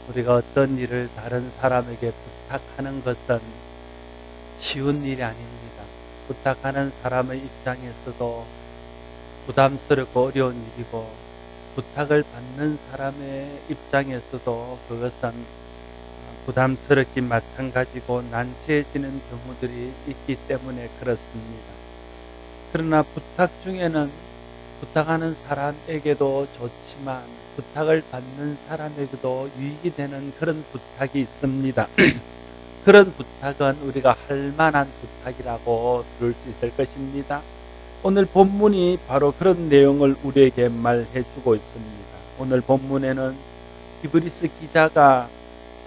우리가 어떤 일을 다른 사람에게 부탁하는 것은 쉬운 일이 아닙니다. 부탁하는 사람의 입장에서도 부담스럽고 어려운 일이고, 부탁을 받는 사람의 입장에서도 그것은 부담스럽긴 마찬가지고 난처해지는 경우들이 있기 때문에 그렇습니다. 그러나 부탁 중에는 부탁하는 사람에게도 좋지만 부탁을 받는 사람에게도 유익이 되는 그런 부탁이 있습니다. 그런 부탁은 우리가 할 만한 부탁이라고 들을 수 있을 것입니다. 오늘 본문이 바로 그런 내용을 우리에게 말해주고 있습니다. 오늘 본문에는 히브리서 기자가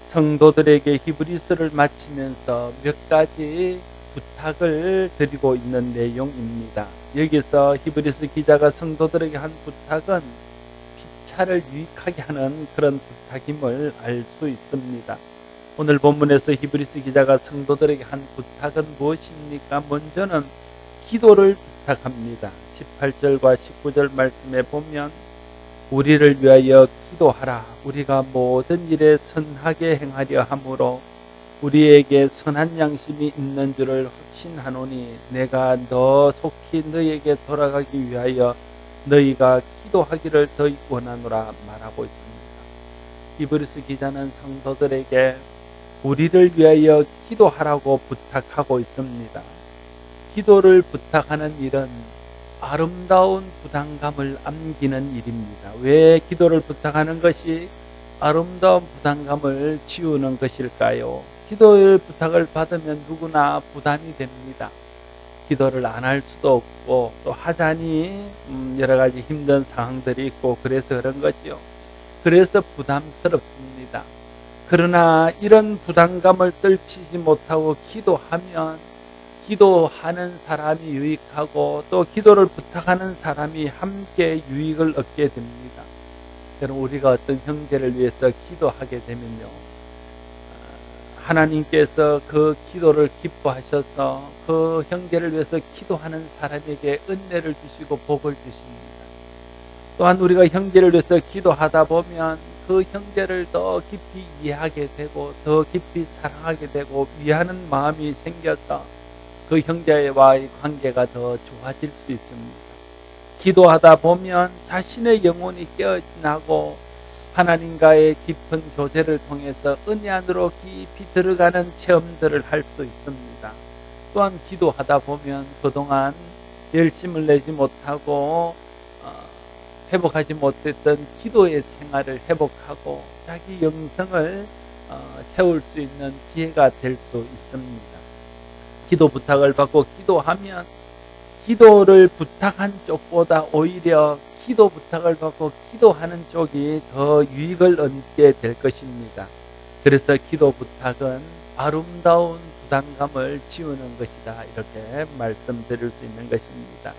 성도들에게 히브리서를 마치면서 몇 가지 부탁을 드리고 있는 내용입니다. 여기서 히브리서 기자가 성도들에게 한 부탁은 피차를 유익하게 하는 그런 부탁임을 알 수 있습니다. 오늘 본문에서 히브리서 기자가 성도들에게 한 부탁은 무엇입니까? 먼저는 기도를 부탁합니다. 18절과 19절 말씀에 보면 우리를 위하여 기도하라. 우리가 모든 일에 선하게 행하려 함으로 우리에게 선한 양심이 있는 줄을 확신하노니 내가 너 속히 너희에게 돌아가기 위하여 너희가 기도하기를 더욱 원하노라 말하고 있습니다. 히브리서 기자는 성도들에게 우리를 위하여 기도하라고 부탁하고 있습니다. 기도를 부탁하는 일은 아름다운 부담감을 안기는 일입니다. 왜 기도를 부탁하는 것이 아름다운 부담감을 지우는 것일까요? 기도의 부탁을 받으면 누구나 부담이 됩니다. 기도를 안 할 수도 없고 또 하자니 여러 가지 힘든 상황들이 있고 그래서 그런 거죠. 그래서 부담스럽습니다. 그러나 이런 부담감을 떨치지 못하고 기도하면 기도하는 사람이 유익하고 또 기도를 부탁하는 사람이 함께 유익을 얻게 됩니다. 여러분, 우리가 어떤 형제를 위해서 기도하게 되면요, 하나님께서 그 기도를 기뻐하셔서 그 형제를 위해서 기도하는 사람에게 은혜를 주시고 복을 주십니다. 또한 우리가 형제를 위해서 기도하다 보면 그 형제를 더 깊이 이해하게 되고 더 깊이 사랑하게 되고 위하는 마음이 생겨서 그 형제와의 관계가 더 좋아질 수 있습니다. 기도하다 보면 자신의 영혼이 깨어나고 하나님과의 깊은 교제를 통해서 은혜 안으로 깊이 들어가는 체험들을 할 수 있습니다. 또한 기도하다 보면 그동안 열심을 내지 못하고 회복하지 못했던 기도의 생활을 회복하고 자기 영성을 세울 수 있는 기회가 될 수 있습니다. 기도 부탁을 받고 기도하면 기도를 부탁한 쪽보다 오히려 기도 부탁을 받고 기도하는 쪽이 더 유익을 얻게 될 것입니다. 그래서 기도 부탁은 아름다운 부담감을 지우는 것이다, 이렇게 말씀드릴 수 있는 것입니다.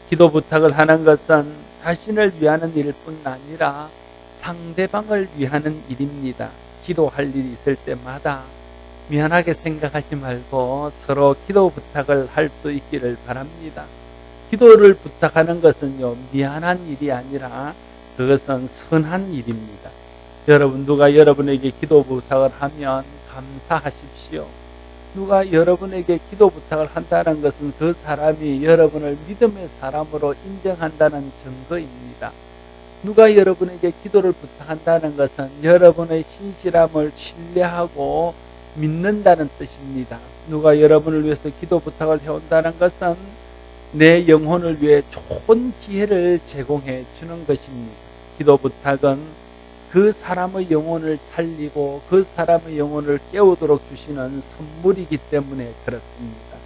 기도 부탁을 하는 것은 자신을 위하는 일뿐 아니라 상대방을 위하는 일입니다. 기도할 일이 있을 때마다 미안하게 생각하지 말고 서로 기도 부탁을 할 수 있기를 바랍니다. 기도를 부탁하는 것은요, 미안한 일이 아니라 그것은 선한 일입니다. 여러분, 누가 여러분에게 기도 부탁을 하면 감사하십시오. 누가 여러분에게 기도 부탁을 한다는 것은 그 사람이 여러분을 믿음의 사람으로 인정한다는 증거입니다. 누가 여러분에게 기도를 부탁한다는 것은 여러분의 신실함을 신뢰하고 믿는다는 뜻입니다. 누가 여러분을 위해서 기도 부탁을 해온다는 것은 내 영혼을 위해 좋은 기회를 제공해 주는 것입니다. 기도 부탁은 그 사람의 영혼을 살리고 그 사람의 영혼을 깨우도록 주시는 선물이기 때문에 그렇습니다.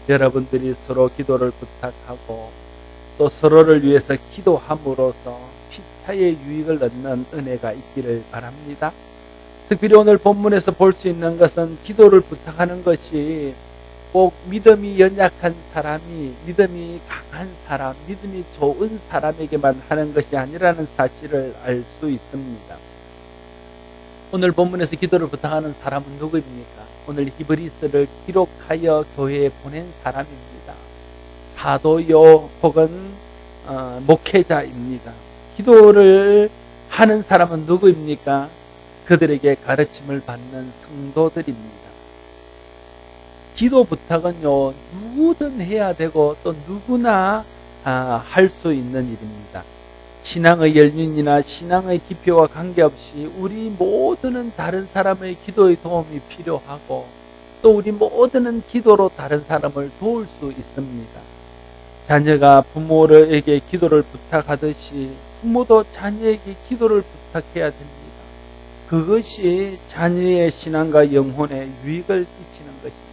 여러분들이 서로 기도를 부탁하고 또 서로를 위해서 기도함으로써 피차의 유익을 얻는 은혜가 있기를 바랍니다. 특별히 오늘 본문에서 볼 수 있는 것은 기도를 부탁하는 것이 꼭 믿음이 연약한 사람이, 믿음이 강한 사람, 믿음이 좋은 사람에게만 하는 것이 아니라는 사실을 알 수 있습니다. 오늘 본문에서 기도를 부탁하는 사람은 누구입니까? 오늘 히브리서를 기록하여 교회에 보낸 사람입니다. 사도요 혹은 목회자입니다. 기도를 하는 사람은 누구입니까? 그들에게 가르침을 받는 성도들입니다. 기도 부탁은요, 누구든 해야 되고 또 누구나 할 수 있는 일입니다. 신앙의 연륜이나 신앙의 기표와 관계없이 우리 모두는 다른 사람의 기도의 도움이 필요하고 또 우리 모두는 기도로 다른 사람을 도울 수 있습니다. 자녀가 부모에게 기도를 부탁하듯이 부모도 자녀에게 기도를 부탁해야 됩니다. 그것이 자녀의 신앙과 영혼에 유익을 끼치는 것입니다.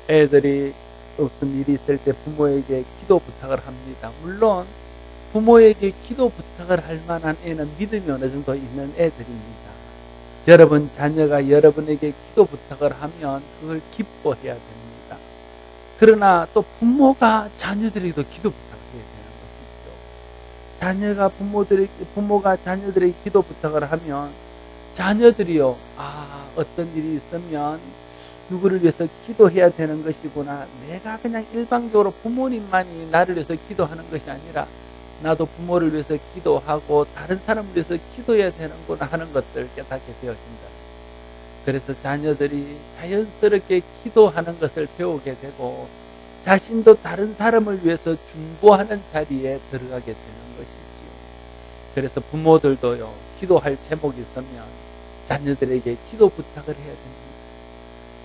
애들이 무슨 일이 있을 때 부모에게 기도 부탁을 합니다. 물론 부모에게 기도 부탁을 할 만한 애는 믿음이 어느 정도 있는 애들입니다. 여러분 자녀가 여러분에게 기도 부탁을 하면 그걸 기뻐해야 됩니다. 그러나 또 부모가 자녀들에게도 기도 부탁해야 되는 것이죠. 부모가 자녀들에게 기도 부탁을 하면 자녀들이요, 어떤 일이 있으면 누구를 위해서 기도해야 되는 것이구나. 내가 그냥 일방적으로 부모님만이 나를 위해서 기도하는 것이 아니라 나도 부모를 위해서 기도하고 다른 사람을 위해서 기도해야 되는구나 하는 것들을 깨닫게 되어진다. 그래서 자녀들이 자연스럽게 기도하는 것을 배우게 되고 자신도 다른 사람을 위해서 중보하는 자리에 들어가게 되는 것이지요. 그래서 부모들도요, 기도할 제목이 있으면 자녀들에게 기도 부탁을 해야 됩니다.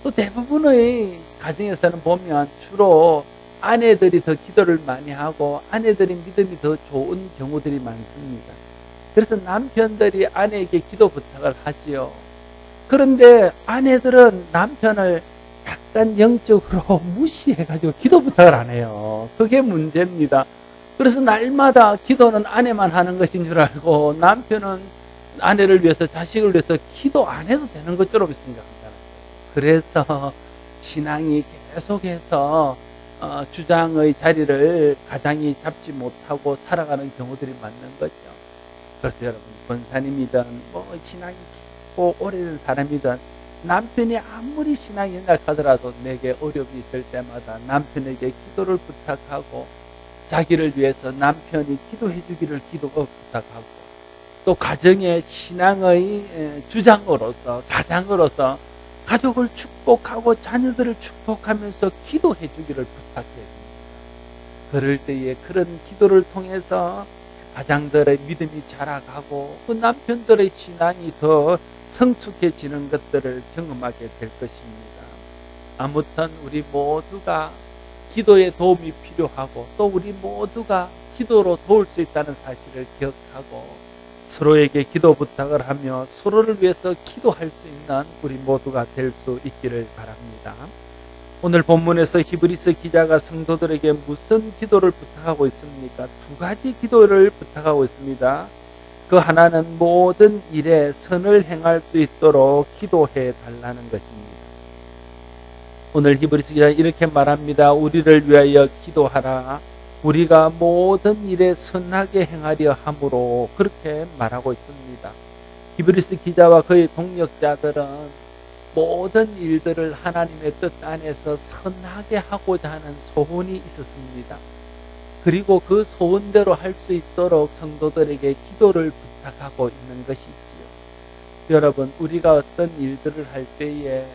또 대부분의 가정에서는 보면 주로 아내들이 더 기도를 많이 하고 아내들이 믿음이 더 좋은 경우들이 많습니다. 그래서 남편들이 아내에게 기도 부탁을 하지요. 그런데 아내들은 남편을 약간 영적으로 무시해가지고 기도 부탁을 안 해요. 그게 문제입니다. 그래서 날마다 기도는 아내만 하는 것인 줄 알고 남편은 아내를 위해서 자식을 위해서 기도 안 해도 되는 것처럼 생각합니다. 그래서 신앙이 계속해서 주장의 자리를 가장이 잡지 못하고 살아가는 경우들이 많는 거죠. 그래서 여러분 권사님이든 신앙이 깊고 오래된 사람이든 남편이 아무리 신앙이 연약하더라도 내게 어려움이 있을 때마다 남편에게 기도를 부탁하고 자기를 위해서 남편이 기도해 주기를 부탁하고 또 가정의 신앙의 주장으로서 가장으로서 가족을 축복하고 자녀들을 축복하면서 기도해 주기를 부탁해야 됩니다. 그럴 때에 그런 기도를 통해서 가장들의 믿음이 자라가고 그 남편들의 신앙이 더 성숙해지는 것들을 경험하게 될 것입니다. 아무튼 우리 모두가 기도에 도움이 필요하고 또 우리 모두가 기도로 도울 수 있다는 사실을 기억하고 서로에게 기도 부탁을 하며 서로를 위해서 기도할 수 있는 우리 모두가 될 수 있기를 바랍니다. 오늘 본문에서 히브리서 기자가 성도들에게 무슨 기도를 부탁하고 있습니까? 두 가지 기도를 부탁하고 있습니다. 그 하나는 모든 일에 선을 행할 수 있도록 기도해 달라는 것입니다. 오늘 히브리서 기자는 이렇게 말합니다. 우리를 위하여 기도하라. 우리가 모든 일에 선하게 행하려 함으로 그렇게 말하고 있습니다. 히브리서 기자와 그의 동역자들은 모든 일들을 하나님의 뜻 안에서 선하게 하고자 하는 소원이 있었습니다. 그리고 그 소원대로 할 수 있도록 성도들에게 기도를 부탁하고 있는 것이지요. 여러분, 우리가 어떤 일들을 할 때에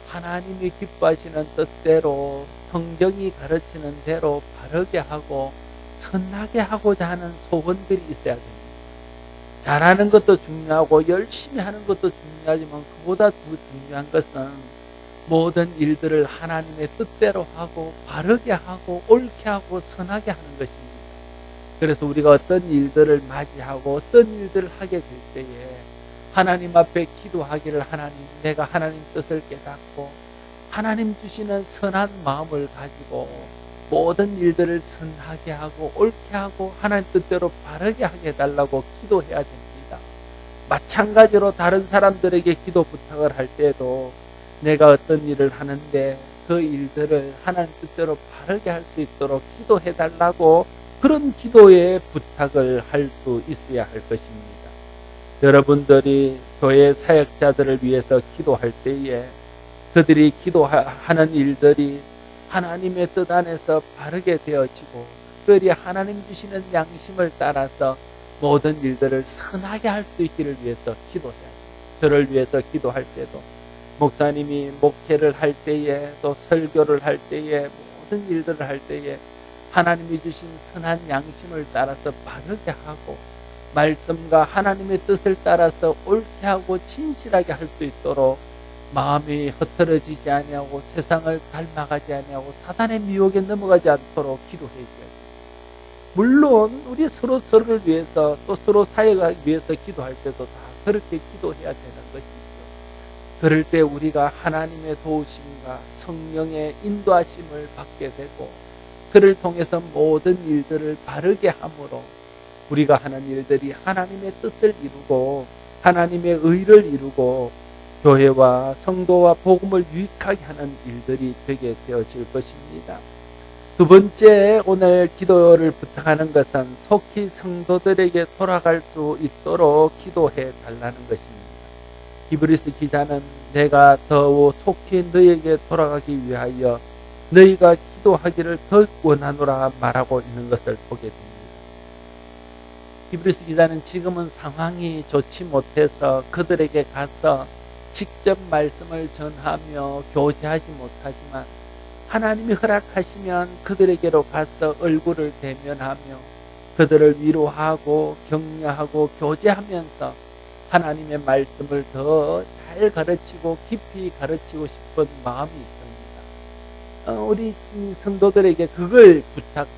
하나님이 기뻐하시는 뜻대로 성경이 가르치는 대로 바르게 하고 선하게 하고자 하는 소원들이 있어야 됩니다. 잘하는 것도 중요하고 열심히 하는 것도 중요하지만 그보다 더 중요한 것은 모든 일들을 하나님의 뜻대로 하고 바르게 하고 옳게 하고 선하게 하는 것입니다. 그래서 우리가 어떤 일들을 맞이하고 어떤 일들을 하게 될 때에 하나님 앞에 기도하기를 하나님, 내가 하나님 뜻을 깨닫고 하나님 주시는 선한 마음을 가지고 모든 일들을 선하게 하고 옳게 하고 하나님 뜻대로 바르게 하게 해달라고 기도해야 됩니다. 마찬가지로 다른 사람들에게 기도 부탁을 할 때도 내가 어떤 일을 하는데 그 일들을 하나님 뜻대로 바르게 할 수 있도록 기도해달라고 그런 기도의 부탁을 할 수 있어야 할 것입니다. 여러분들이 교회 사역자들을 위해서 기도할 때에 그들이 기도하는 일들이 하나님의 뜻 안에서 바르게 되어지고 특별히 하나님 주시는 양심을 따라서 모든 일들을 선하게 할 수 있기를 위해서 기도해야 합니다. 저를 위해서 기도할 때도, 목사님이 목회를 할 때에, 또 설교를 할 때에, 모든 일들을 할 때에 하나님이 주신 선한 양심을 따라서 바르게 하고, 말씀과 하나님의 뜻을 따라서 옳게 하고 진실하게 할 수 있도록 마음이 흐트러지지 아니하고 세상을 닮아가지 아니하고 사단의 미혹에 넘어가지 않도록 기도해 줘야 돼요. 물론 우리 서로를 위해서, 또 서로 사회가 위해서 기도할 때도 다 그렇게 기도해야 되는 것이죠. 그럴 때 우리가 하나님의 도우심과 성령의 인도하심을 받게 되고, 그를 통해서 모든 일들을 바르게 함으로 우리가 하는 일들이 하나님의 뜻을 이루고 하나님의 의를 이루고 교회와 성도와 복음을 유익하게 하는 일들이 되게 되어질 것입니다. 두 번째, 오늘 기도를 부탁하는 것은 속히 성도들에게 돌아갈 수 있도록 기도해 달라는 것입니다. 히브리서 기자는 내가 더 속히 너에게 돌아가기 위하여 너희가 기도하기를 더 원하노라 말하고 있는 것을 보게 됩니다. 히브리서 기자는 지금은 상황이 좋지 못해서 그들에게 가서 직접 말씀을 전하며 교제하지 못하지만, 하나님이 허락하시면 그들에게로 가서 얼굴을 대면하며 그들을 위로하고 격려하고 교제하면서 하나님의 말씀을 더 잘 가르치고 깊이 가르치고 싶은 마음이 있습니다. 우리 성도들에게 그걸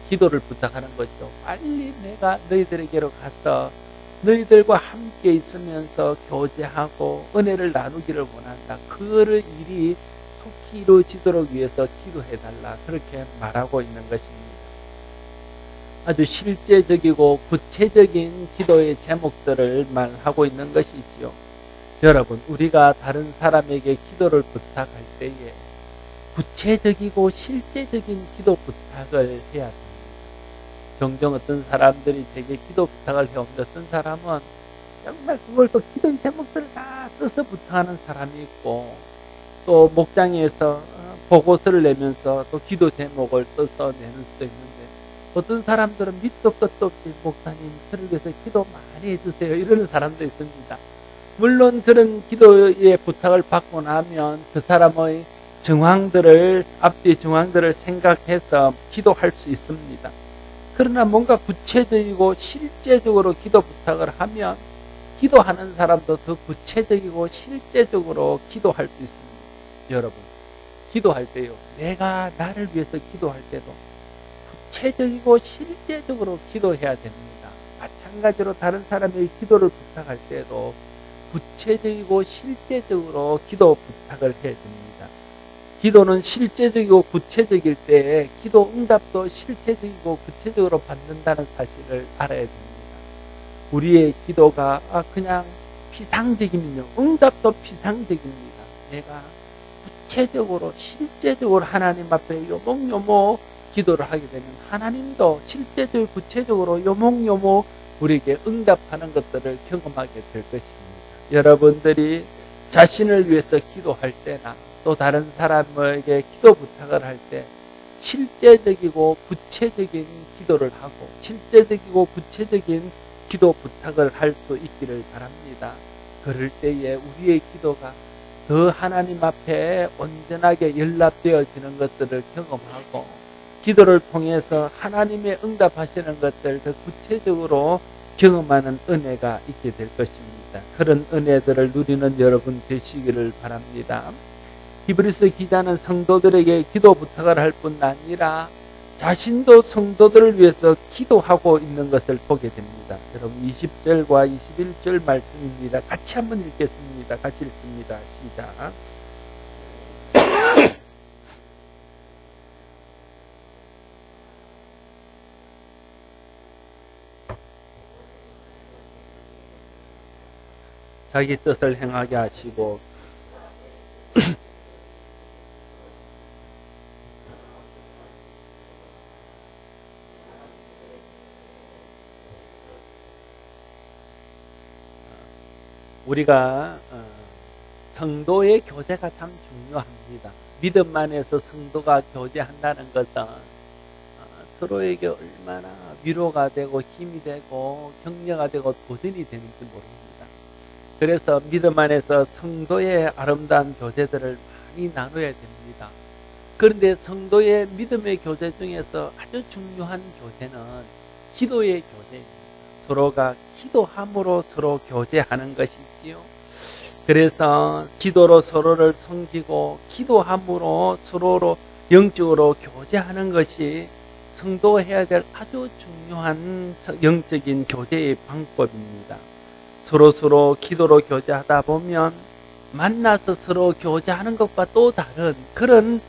기도를 부탁하는 거죠. 빨리 내가 너희들에게로 가서 너희들과 함께 있으면서 교제하고 은혜를 나누기를 원한다. 그 일이 속히 이루어지도록 위해서 기도해달라. 그렇게 말하고 있는 것입니다. 아주 실제적이고 구체적인 기도의 제목들을 말하고 있는 것이지요. 여러분, 우리가 다른 사람에게 기도를 부탁할 때에 구체적이고 실제적인 기도 부탁을 해야 됩니다. 종종 어떤 사람들이 제게 기도 부탁을 해오는데, 어떤 사람은 정말 그걸 또 기도의 제목들을 다 써서 부탁하는 사람이 있고, 또 목장에서 보고서를 내면서 또 기도 제목을 써서 내는 수도 있는데, 어떤 사람들은 밑도 끝도 없이 목사님 저를 위해서 기도 많이 해주세요 이러는 사람도 있습니다. 물론 그런 기도의 부탁을 받고 나면 그 사람의 앞뒤 정황들을 생각해서 기도할 수 있습니다. 그러나 뭔가 구체적이고 실제적으로 기도 부탁을 하면 기도하는 사람도 더 구체적이고 실제적으로 기도할 수 있습니다. 여러분, 기도할 때요, 내가 나를 위해서 기도할 때도 구체적이고 실제적으로 기도해야 됩니다. 마찬가지로 다른 사람에게 기도를 부탁할 때도 구체적이고 실제적으로 기도 부탁을 해야 됩니다. 기도는 실제적이고 구체적일 때 기도 응답도 실제적이고 구체적으로 받는다는 사실을 알아야 됩니다. 우리의 기도가 그냥 피상적이면요, 응답도 피상적입니다. 내가 구체적으로 실제적으로 하나님 앞에 요목요목 기도를 하게 되면 하나님도 실제적으로 구체적으로 요목요목 우리에게 응답하는 것들을 경험하게 될 것입니다. 여러분들이 자신을 위해서 기도할 때나 또 다른 사람에게 기도 부탁을 할 때 실제적이고 구체적인 기도를 하고 실제적이고 구체적인 기도 부탁을 할 수 있기를 바랍니다. 그럴 때에 우리의 기도가 더 하나님 앞에 온전하게 연락되어지는 것들을 경험하고 기도를 통해서 하나님의 응답하시는 것들 더 구체적으로 경험하는 은혜가 있게 될 것입니다. 그런 은혜들을 누리는 여러분 되시기를 바랍니다. 히브리서 기자는 성도들에게 기도 부탁을 할 뿐 아니라 자신도 성도들을 위해서 기도하고 있는 것을 보게 됩니다. 여러분, 20절과 21절 말씀입니다. 같이 한번 읽겠습니다. 같이 읽습니다. 시작. 자기 뜻을 행하게 하시고 우리가 성도의 교제가 참 중요합니다. 믿음 안에서 성도가 교제한다는 것은 서로에게 얼마나 위로가 되고 힘이 되고 격려가 되고 도전이 되는지 모릅니다. 그래서 믿음 안에서 성도의 아름다운 교제들을 많이 나눠야 됩니다. 그런데 성도의 믿음의 교제 중에서 아주 중요한 교제는 기도의 교제입니다. 서로가 기도함으로 서로 교제하는 것이지요. 그래서 기도로 서로를 섬기고 기도함으로 서로로 영적으로 교제하는 것이 성도가 해야 될 아주 중요한 영적인 교제의 방법입니다. 서로 기도로 교제하다 보면 만나서 서로 교제하는 것과 또 다른 그런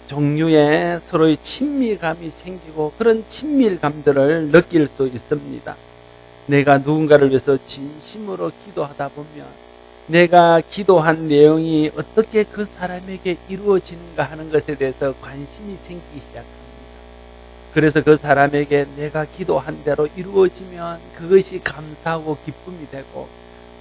종류의 서로의 친밀감이 생기고 그런 친밀감들을 느낄 수 있습니다. 내가 누군가를 위해서 진심으로 기도하다 보면 내가 기도한 내용이 어떻게 그 사람에게 이루어지는가 하는 것에 대해서 관심이 생기기 시작합니다. 그래서 그 사람에게 내가 기도한 대로 이루어지면 그것이 감사하고 기쁨이 되고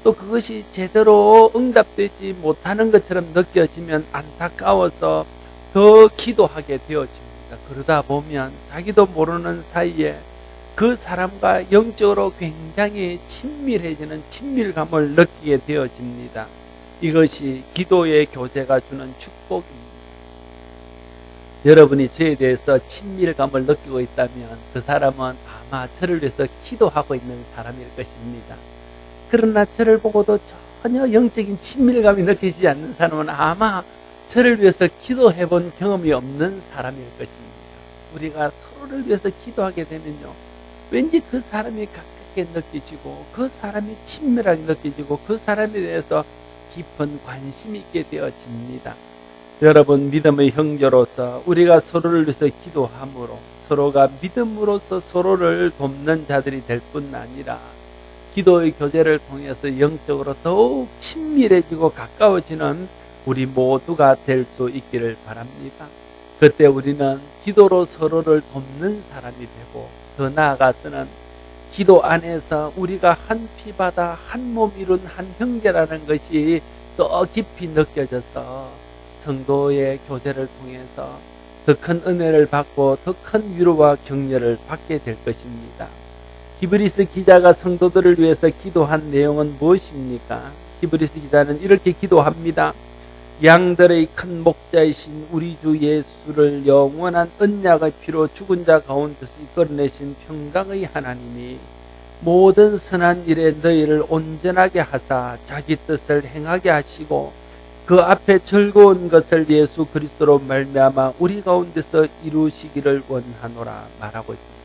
또 그것이 제대로 응답되지 못하는 것처럼 느껴지면 안타까워서 더 기도하게 되어집니다. 그러다 보면 자기도 모르는 사이에 그 사람과 영적으로 굉장히 친밀해지는 친밀감을 느끼게 되어집니다. 이것이 기도의 교제가 주는 축복입니다. 여러분이 저에 대해서 친밀감을 느끼고 있다면 그 사람은 아마 저를 위해서 기도하고 있는 사람일 것입니다. 그러나 저를 보고도 전혀 영적인 친밀감이 느껴지지 않는 사람은 아마 저를 위해서 기도해 본 경험이 없는 사람일 것입니다. 우리가 서로를 위해서 기도하게 되면요, 왠지 그 사람이 가깝게 느껴지고 그 사람이 친밀하게 느껴지고 그 사람에 대해서 깊은 관심이 있게 되어집니다. 여러분, 믿음의 형제로서 우리가 서로를 위해서 기도함으로 서로가 믿음으로써 서로를 돕는 자들이 될 뿐 아니라 기도의 교제를 통해서 영적으로 더욱 친밀해지고 가까워지는 우리 모두가 될 수 있기를 바랍니다. 그때 우리는 기도로 서로를 돕는 사람이 되고 더 나아가서는 기도 안에서 우리가 한 피바다 한 몸 이룬 한 형제라는 것이 더 깊이 느껴져서 성도의 교제를 통해서 더 큰 은혜를 받고 더 큰 위로와 격려를 받게 될 것입니다. 히브리서 기자가 성도들을 위해서 기도한 내용은 무엇입니까? 히브리서 기자는 이렇게 기도합니다. 양들의 큰 목자이신 우리 주 예수를 영원한 언약의 피로 죽은 자 가운데서 이끌어내신 평강의 하나님이 모든 선한 일에 너희를 온전하게 하사 자기 뜻을 행하게 하시고 그 앞에 즐거운 것을 예수 그리스도로 말미암아 우리 가운데서 이루시기를 원하노라 말하고 있습니다.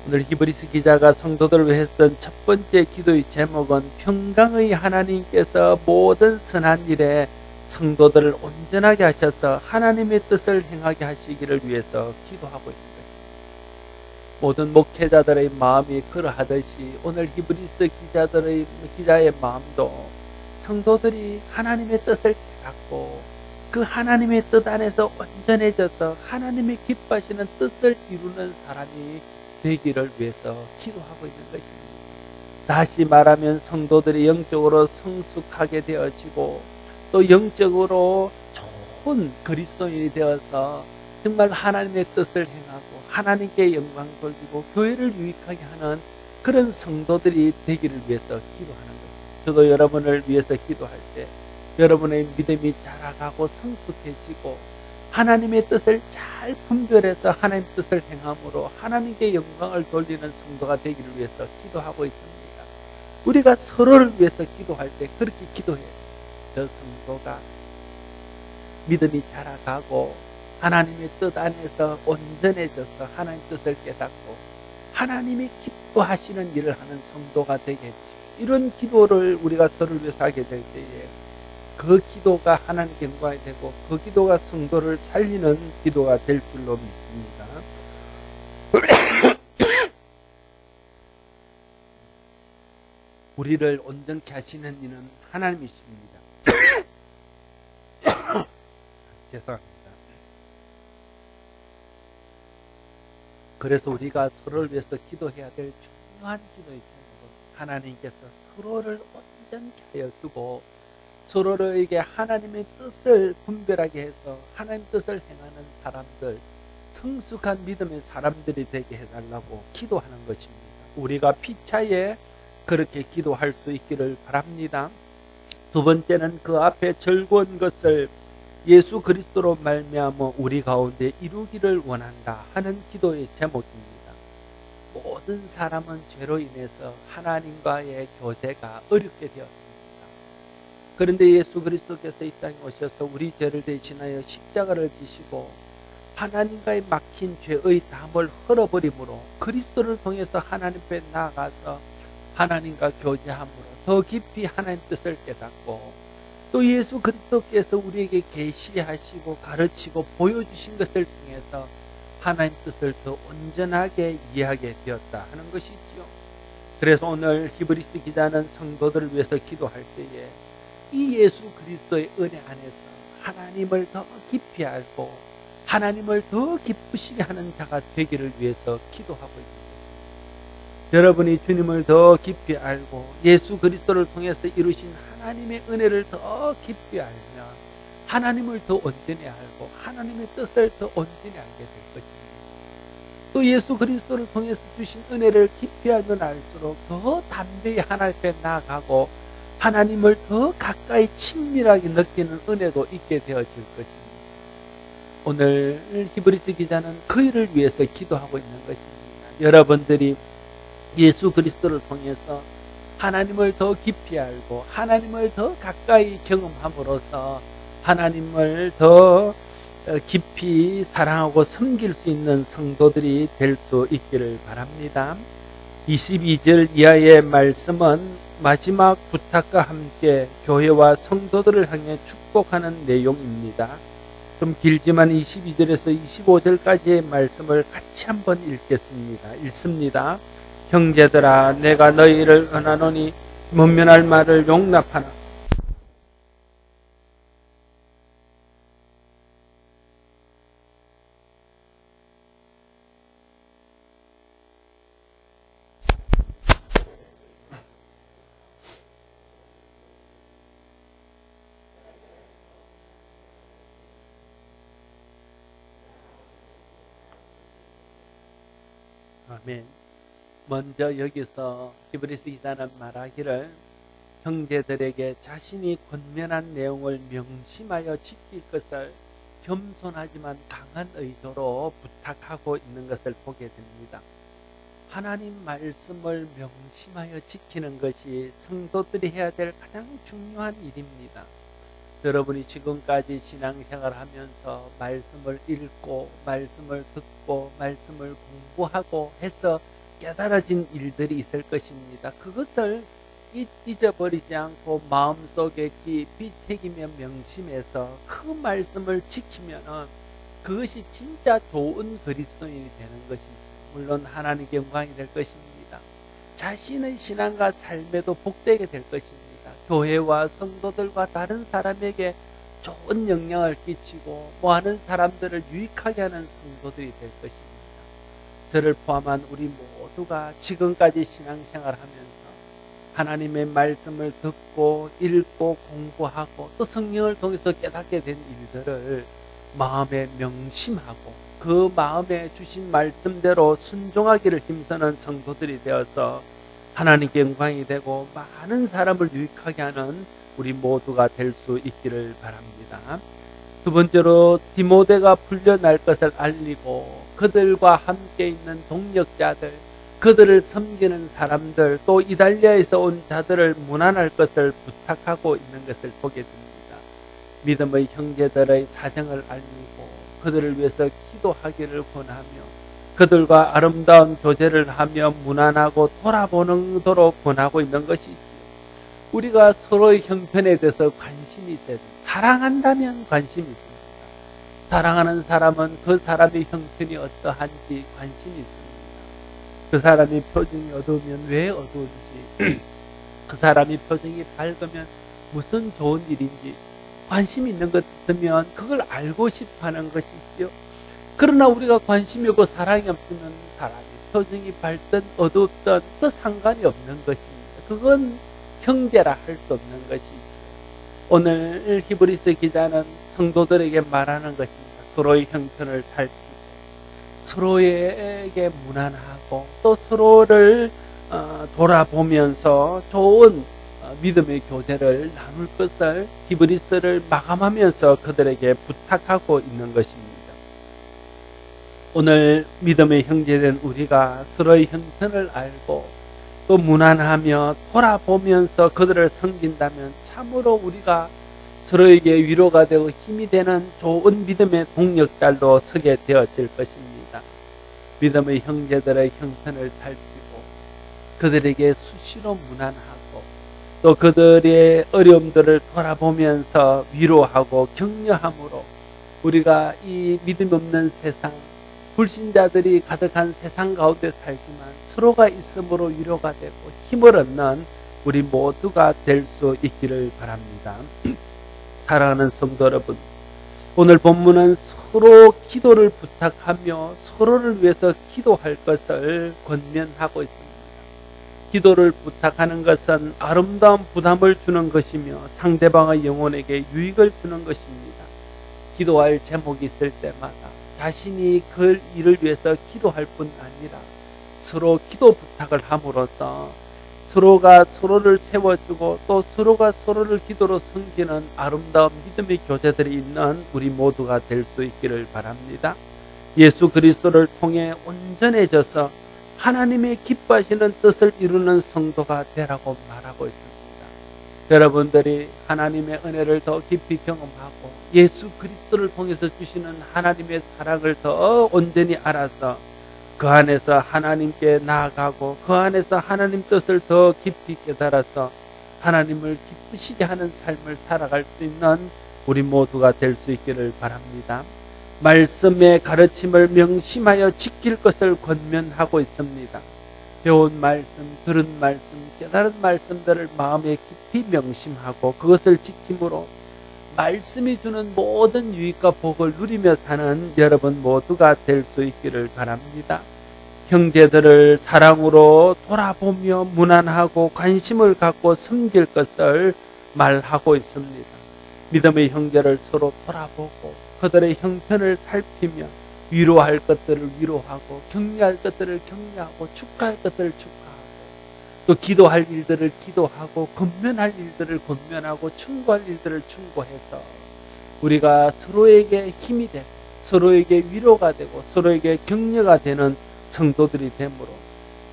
오늘 히브리서 기자가 성도들을 위해 했던 첫 번째 기도의 제목은 평강의 하나님께서 모든 선한 일에 성도들을 온전하게 하셔서 하나님의 뜻을 행하게 하시기를 위해서 기도하고 있는 것입니다. 모든 목회자들의 마음이 그러하듯이 오늘 히브리서 기자의 마음도 성도들이 하나님의 뜻을 깨닫고 그 하나님의 뜻 안에서 온전해져서 하나님의 기뻐하시는 뜻을 이루는 사람이 되기를 위해서 기도하고 있는 것입니다. 다시 말하면 성도들이 영적으로 성숙하게 되어지고 또 영적으로 좋은 그리스도인이 되어서 정말 하나님의 뜻을 행하고 하나님께 영광 돌리고 교회를 유익하게 하는 그런 성도들이 되기를 위해서 기도하는 것입니다. 저도 여러분을 위해서 기도할 때 여러분의 믿음이 자라가고 성숙해지고 하나님의 뜻을 잘 분별해서 하나님의 뜻을 행함으로 하나님께 영광을 돌리는 성도가 되기를 위해서 기도하고 있습니다. 우리가 서로를 위해서 기도할 때 그렇게 기도해요. 저 성도가 믿음이 자라가고 하나님의 뜻 안에서 온전해져서 하나님의 뜻을 깨닫고 하나님이 기뻐하시는 일을 하는 성도가 되게 해주시고 이런 기도를 우리가 서로를 위해서 하게 될 때에 그 기도가 하나님께 영광이 되고 그 기도가 성도를 살리는 기도가 될 줄로 믿습니다. 우리를 온전케 하시는 이는 하나님이십니다. 죄송합니다. 그래서 우리가 서로를 위해서 기도해야 될 중요한 기도의 제목은 하나님께서 서로를 온전케 하여 주고 서로에게 하나님의 뜻을 분별하게 해서 하나님의 뜻을 행하는 사람들, 성숙한 믿음의 사람들이 되게 해달라고 기도하는 것입니다. 우리가 피차에 그렇게 기도할 수 있기를 바랍니다. 두 번째는 그 앞에 즐거운 것을 예수 그리스도로 말미암아 우리 가운데 이루기를 원한다 하는 기도의 제목입니다. 모든 사람은 죄로 인해서 하나님과의 교제가 어렵게 되었습니다. 그런데 예수 그리스도께서 이 땅에 오셔서 우리 죄를 대신하여 십자가를 지시고 하나님과의 막힌 죄의 담을 헐어버림으로 그리스도를 통해서 하나님 앞에 나아가서 하나님과 교제함으로 더 깊이 하나님 뜻을 깨닫고 또 예수 그리스도께서 우리에게 계시하시고 가르치고 보여주신 것을 통해서 하나님 뜻을 더 온전하게 이해하게 되었다 하는 것이지요. 그래서 오늘 히브리스 기자는 성도들을 위해서 기도할 때에 이 예수 그리스도의 은혜 안에서 하나님을 더 깊이 알고 하나님을 더 기쁘시게 하는 자가 되기를 위해서 기도하고 있습니다. 여러분이 주님을 더 깊이 알고 예수 그리스도를 통해서 이루신 하나님의 은혜를 더 깊이 알면 하나님을 더 온전히 알고 하나님의 뜻을 더 온전히 알게 될 것입니다. 또 예수 그리스도를 통해서 주신 은혜를 깊이 알면 알수록 더 담대히 하나님 앞에 나아가고 하나님을 더 가까이 친밀하게 느끼는 은혜도 있게 되어질 것입니다. 오늘 히브리스 기자는 그 일을 위해서 기도하고 있는 것입니다. 여러분들이 예수 그리스도를 통해서 하나님을 더 깊이 알고 하나님을 더 가까이 경험함으로써 하나님을 더 깊이 사랑하고 섬길 수 있는 성도들이 될 수 있기를 바랍니다. 22절 이하의 말씀은 마지막 부탁과 함께 교회와 성도들을 향해 축복하는 내용입니다. 좀 길지만 22절에서 25절까지의 말씀을 같이 한번 읽습니다. 형제들아 내가 너희를恩하노니 문면할 말을 용납하나 아멘. 먼저 여기서 히브리스 기자는 말하기를 형제들에게 자신이 권면한 내용을 명심하여 지킬 것을 겸손하지만 강한 의도로 부탁하고 있는 것을 보게 됩니다. 하나님 말씀을 명심하여 지키는 것이 성도들이 해야 될 가장 중요한 일입니다. 여러분이 지금까지 신앙생활을 하면서 말씀을 읽고 말씀을 듣고 말씀을 공부하고 해서 깨달아진 일들이 있을 것입니다. 그것을 잊어버리지 않고 마음속에 깊이 새기며 명심해서 그 말씀을 지키면 그것이 진짜 좋은 그리스도인이 되는 것이죠. 물론 하나님께 영광이 될 것입니다. 자신의 신앙과 삶에도 복되게 될 것입니다. 교회와 성도들과 다른 사람에게 좋은 영향을 끼치고 많은 사람들을 유익하게 하는 성도들이 될 것입니다. 저를 포함한 우리 모두가 지금까지 신앙생활을 하면서 하나님의 말씀을 듣고 읽고 공부하고 또 성령을 통해서 깨닫게 된 일들을 마음에 명심하고 그 마음에 주신 말씀대로 순종하기를 힘쓰는 성도들이 되어서 하나님께 영광이 되고 많은 사람을 유익하게 하는 우리 모두가 될 수 있기를 바랍니다. 두 번째로 디모데가 풀려날 것을 알리고 그들과 함께 있는 동역자들, 그들을 섬기는 사람들, 또 이달리아에서 온 자들을 문안할 것을 부탁하고 있는 것을 보게 됩니다. 믿음의 형제들의 사정을 알리고 그들을 위해서 기도하기를 권하며 그들과 아름다운 교제를 하며 문안하고 돌아보도록 권하고 있는 것이지요. 우리가 서로의 형편에 대해서 관심이 있어야 됩니다. 사랑한다면 관심이 있습니다. 사랑하는 사람은 그 사람의 형편이 어떠한지 관심이 있습니다. 그 사람의 표정이 어두우면 왜 어두운지, 그 사람의 표정이 밝으면 무슨 좋은 일인지 관심이 있는 것 있으면 그걸 알고 싶어하는 것이죠. 그러나 우리가 관심이 없고 사랑이 없으면 사람의 표정이 밝든 어둡든 그 상관이 없는 것입니다. 그건 형제라 할 수 없는 것이죠. 오늘 히브리스 기자는 성도들에게 말하는 것입니다. 서로의 형편을 살피고 서로에게 문안하고 또 서로를 돌아보면서 좋은 믿음의 교제를 나눌 것을 히브리서를 마감하면서 그들에게 부탁하고 있는 것입니다. 오늘 믿음의 형제된 우리가 서로의 형편을 알고 또 무난하며 돌아보면서 그들을 섬긴다면 참으로 우리가 서로에게 위로가 되고 힘이 되는 좋은 믿음의 동력자로 서게 되어질 것입니다. 믿음의 형제들의 형편을 살피고 그들에게 수시로 무난하고 또 그들의 어려움들을 돌아보면서 위로하고 격려함으로 우리가 이 믿음 없는 세상, 불신자들이 가득한 세상 가운데 살지만 서로가 있음으로 위로가 되고 힘을 얻는 우리 모두가 될 수 있기를 바랍니다. 사랑하는 성도 여러분, 오늘 본문은 서로 기도를 부탁하며 서로를 위해서 기도할 것을 권면하고 있습니다. 기도를 부탁하는 것은 아름다운 부담을 주는 것이며 상대방의 영혼에게 유익을 주는 것입니다. 기도할 제목이 있을 때마다 자신이 그 일을 위해서 기도할 뿐 아니라 서로 기도 부탁을 함으로써 서로가 서로를 세워주고 또 서로가 서로를 기도로 섬기는 아름다운 믿음의 교제들이 있는 우리 모두가 될 수 있기를 바랍니다. 예수 그리스도를 통해 온전해져서 하나님의 기뻐하시는 뜻을 이루는 성도가 되라고 말하고 있습니다. 여러분들이 하나님의 은혜를 더 깊이 경험하고 예수 그리스도를 통해서 주시는 하나님의 사랑을 더 온전히 알아서 그 안에서 하나님께 나아가고 그 안에서 하나님 뜻을 더 깊이 깨달아서 하나님을 기쁘시게 하는 삶을 살아갈 수 있는 우리 모두가 될 수 있기를 바랍니다. 말씀의 가르침을 명심하여 지킬 것을 권면하고 있습니다. 배운 말씀, 들은 말씀, 깨달은 말씀들을 마음에 깊이 명심하고 그것을 지킴으로 말씀이 주는 모든 유익과 복을 누리며 사는 여러분 모두가 될 수 있기를 바랍니다. 형제들을 사랑으로 돌아보며 무난하고 관심을 갖고 섬길 것을 말하고 있습니다. 믿음의 형제를 서로 돌아보고 그들의 형편을 살피며 위로할 것들을 위로하고 격려할 것들을 격려하고 축하할 것들을 축하하고 또 기도할 일들을 기도하고 권면할 일들을 권면하고 충고할 일들을 충고해서 우리가 서로에게 힘이 되고 서로에게 위로가 되고 서로에게 격려가 되는 성도들이 되므로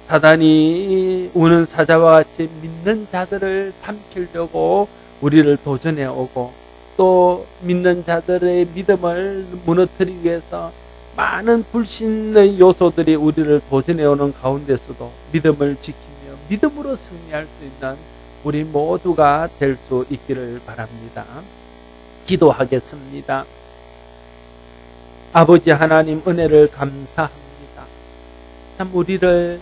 사단이 우는 사자와 같이 믿는 자들을 삼키려고 우리를 도전해 오고 또 믿는 자들의 믿음을 무너뜨리기 위해서 많은 불신의 요소들이 우리를 도전해 오는 가운데서도 믿음을 지키며 믿음으로 승리할 수 있는 우리 모두가 될 수 있기를 바랍니다. 기도하겠습니다. 아버지 하나님 은혜를 감사합니다. 참 우리를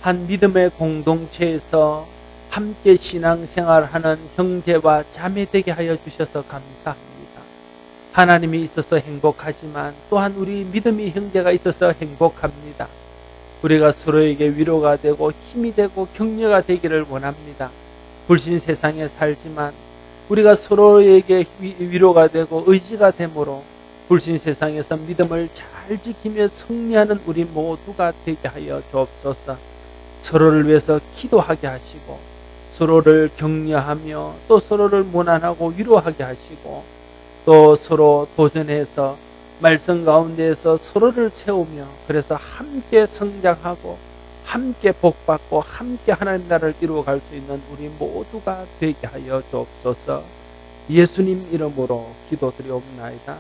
한 믿음의 공동체에서 함께 신앙생활하는 형제와 자매 되게 하여 주셔서 감사합니다. 하나님이 있어서 행복하지만 또한 우리 믿음의 형제가 있어서 행복합니다. 우리가 서로에게 위로가 되고 힘이 되고 격려가 되기를 원합니다. 불신 세상에 살지만 우리가 서로에게 위로가 되고 의지가 되므로 불신 세상에서 믿음을 잘 지키며 승리하는 우리 모두가 되게 하여 주옵소서. 서로를 위해서 기도하게 하시고 서로를 격려하며 또 서로를 무난하고 위로하게 하시고 또 서로 도전해서 말씀 가운데에서 서로를 세우며 그래서 함께 성장하고 함께 복받고 함께 하나님 나라를 이루어갈 수 있는 우리 모두가 되게 하여 주옵소서. 예수님 이름으로 기도드리옵나이다.